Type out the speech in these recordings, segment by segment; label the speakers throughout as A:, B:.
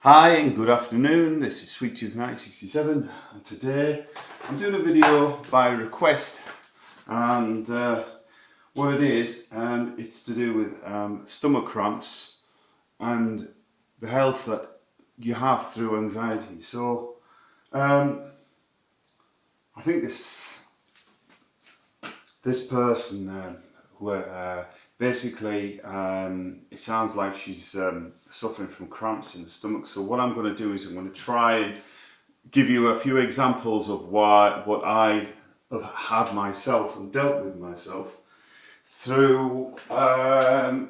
A: Hi and good afternoon, this is Sweet Tooth 1967 and today I'm doing a video by request and what it is, it's to do with stomach cramps and the health that you have through anxiety. So I think this person who basically it sounds like she's suffering from cramps in the stomach. So what I'm going to do is I'm going to try and give you a few examples of what I have had myself and dealt with myself through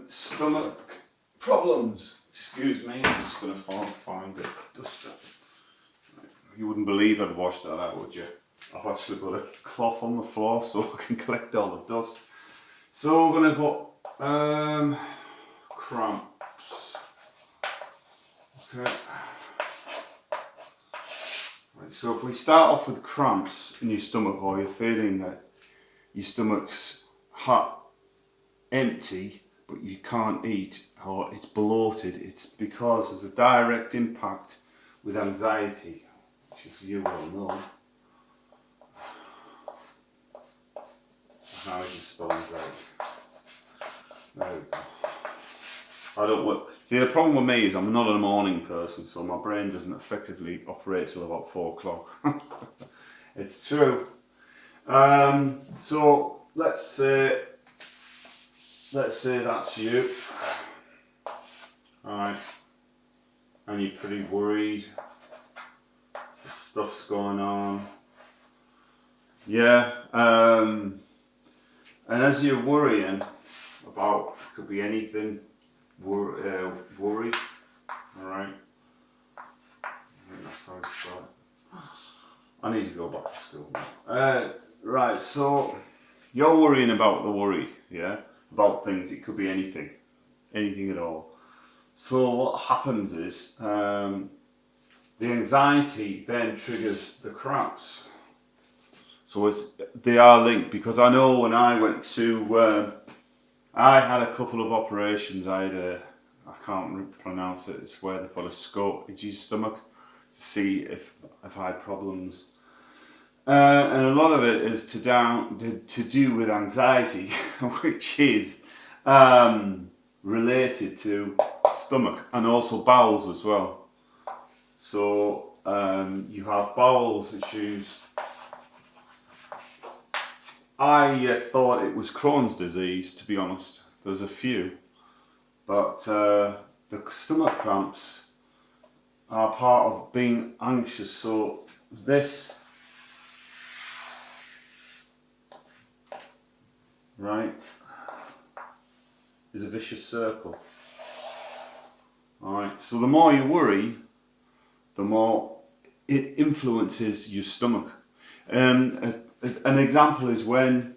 A: stomach problems. Excuse me, I'm just going to find the duster. You wouldn't believe I'd washed that out, would you? I've actually got a cloth on the floor so I can collect all the dust. So we're going to put cramps. Okay. Right, so if we start off with cramps in your stomach, or you're feeling that your stomach's hot, empty, but you can't eat, or it's bloated, it's because there's a direct impact with anxiety, which as you well know. How you can spell anxiety. There we go. I don't work. See, the problem with me is I'm not a morning person, so my brain doesn't effectively operate till about 4 o'clock. It's true. So let's say that's you. Alright. And you're pretty worried. Stuff's going on. Yeah. And as you're worrying about, it could be anything, worry. Alright. I think that's how it started. I need to go back to school now. Right, so you're worrying about the worry, yeah? About things, it could be anything at all. So what happens is, the anxiety then triggers the cramps. So they are linked, because I know when I went to, I had a couple of operations. I can't pronounce it, it's where they put a scope into your stomach to see if I've had problems. And a lot of it is to do with anxiety, which is related to stomach and also bowels as well. So you have bowels issues. I thought it was Crohn's disease, to be honest. There's a few, but the stomach cramps are part of being anxious. So this, right, is a vicious circle. Alright, so the more you worry, the more it influences your stomach. An example is when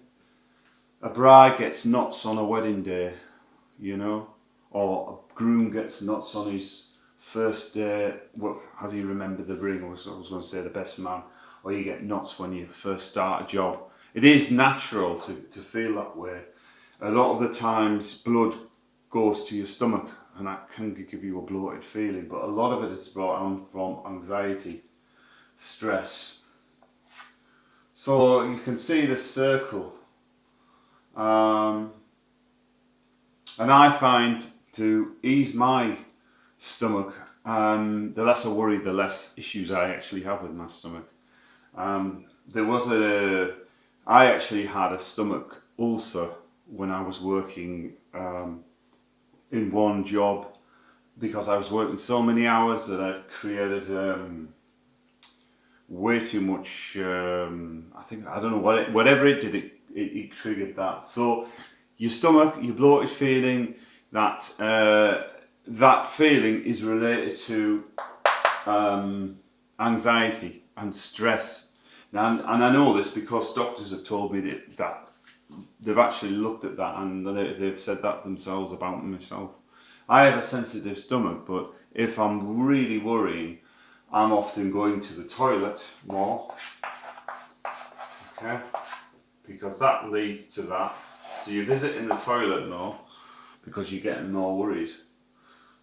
A: a bride gets knots on a wedding day, you know, or a groom gets knots on his first day, well, has he remembered the ring? I was going to say the best man. Or you get knots when you first start a job. It is natural to feel that way. A lot of the times blood goes to your stomach and that can give you a bloated feeling, but a lot of it is brought on from anxiety, stress. So you can see this circle. And I find to ease my stomach, the less I worry, the less issues I actually have with my stomach. I actually had a stomach ulcer when I was working in one job, because I was working so many hours that I created way too much. I don't know whatever it did, it triggered that. So your stomach, your bloated feeling, that feeling is related to anxiety and stress. And I know this because doctors have told me that they've actually looked at that and they've said that themselves about myself. I have a sensitive stomach, but if I'm really worrying, I'm often going to the toilet more. Okay? Because that leads to that. So you're visiting the toilet more because you're getting more worried.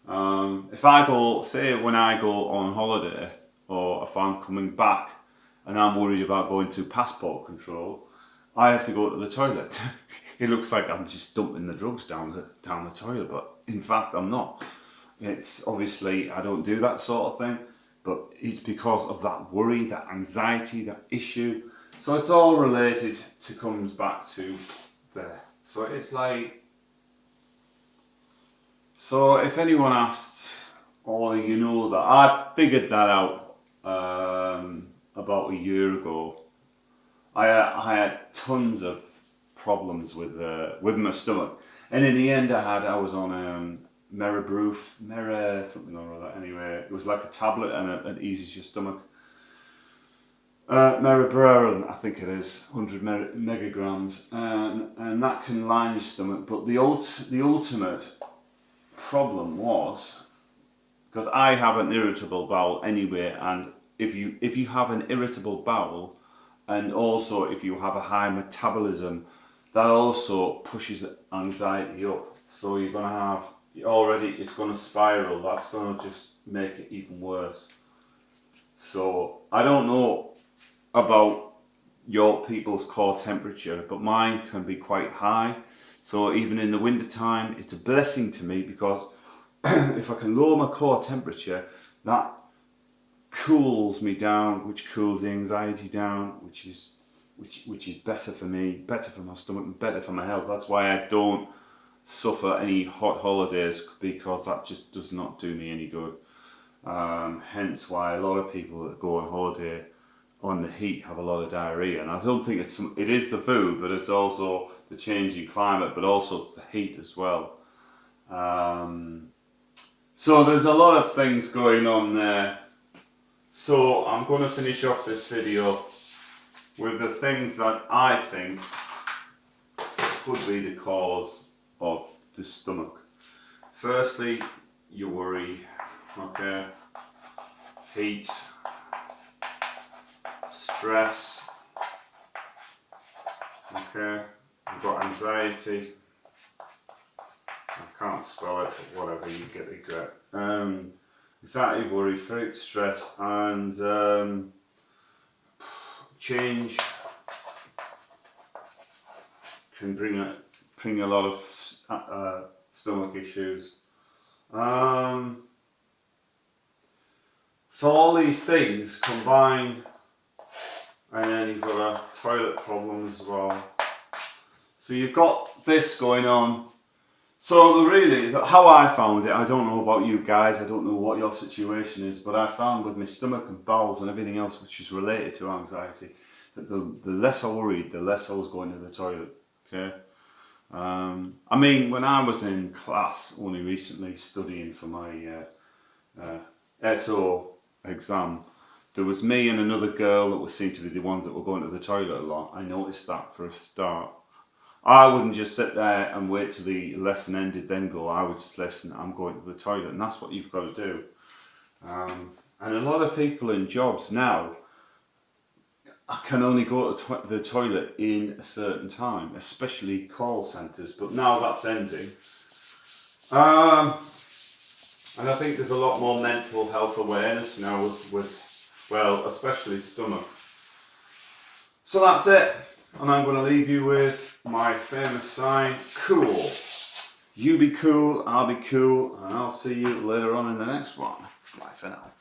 A: If I go, say when I go on holiday, or if I'm coming back and I'm worried about going through passport control, I have to go to the toilet. It looks like I'm just dumping the drugs down the toilet, but in fact I'm not. It's obviously, I don't do that sort of thing, but it's because of that worry, that anxiety, that issue. So it's all related to, comes back to there. So it's like, so if anyone asked, or you know that, I figured that out about a year ago. I had tons of problems with my stomach, and in the end, I was on Mera something or other. Anyway, it was like a tablet, and it eases your stomach. Mera, I think it is 100 megagrams, and that can line your stomach. But the ultimate problem was, because I have an irritable bowel anyway, and if you have an irritable bowel, and also if you have a high metabolism, that also pushes anxiety up. So you're gonna have, already it's gonna spiral. That's gonna just make it even worse. So I don't know about your people's core temperature, but mine can be quite high. So even in the winter time, it's a blessing to me, because if I can lower my core temperature, that cools me down, which cools the anxiety down, which is better for me, better for my stomach, and better for my health. That's why I don't suffer any hot holidays, because that just does not do me any good. Hence why a lot of people that go on holiday on the heat have a lot of diarrhea, and I don't think it is the food, but it's also the changing climate, but also it's the heat as well. So there's a lot of things going on there. So I'm going to finish off this video with the things that I think could be the cause of the stomach. Firstly, your worry, okay, heat, stress, okay, you've got anxiety, I can't spell it, but whatever, you get the grit. Anxiety, worry, fear, stress, and change can bring a lot of stomach issues. So all these things combine, and then you've got a toilet problem as well. So you've got this going on. So how I found it, I don't know about you guys, I don't know what your situation is, but I found with my stomach and bowels and everything else which is related to anxiety, that the less I worried, the less I was going to the toilet. Okay. I mean, when I was in class only recently studying for my SO exam, there was me and another girl that seemed to be the ones that were going to the toilet a lot. I noticed that for a start. I wouldn't just sit there and wait till the lesson ended then go. I would just listen, I'm going to the toilet, and that's what you've got to do. And a lot of people in jobs now, I can only go to the toilet in a certain time, especially call centres, but now that's ending. And I think there's a lot more mental health awareness now with well, especially stomach. So that's it, and I'm going to leave you with my famous sign, cool. You be cool, I'll be cool, and I'll see you later on in the next one. Bye for now.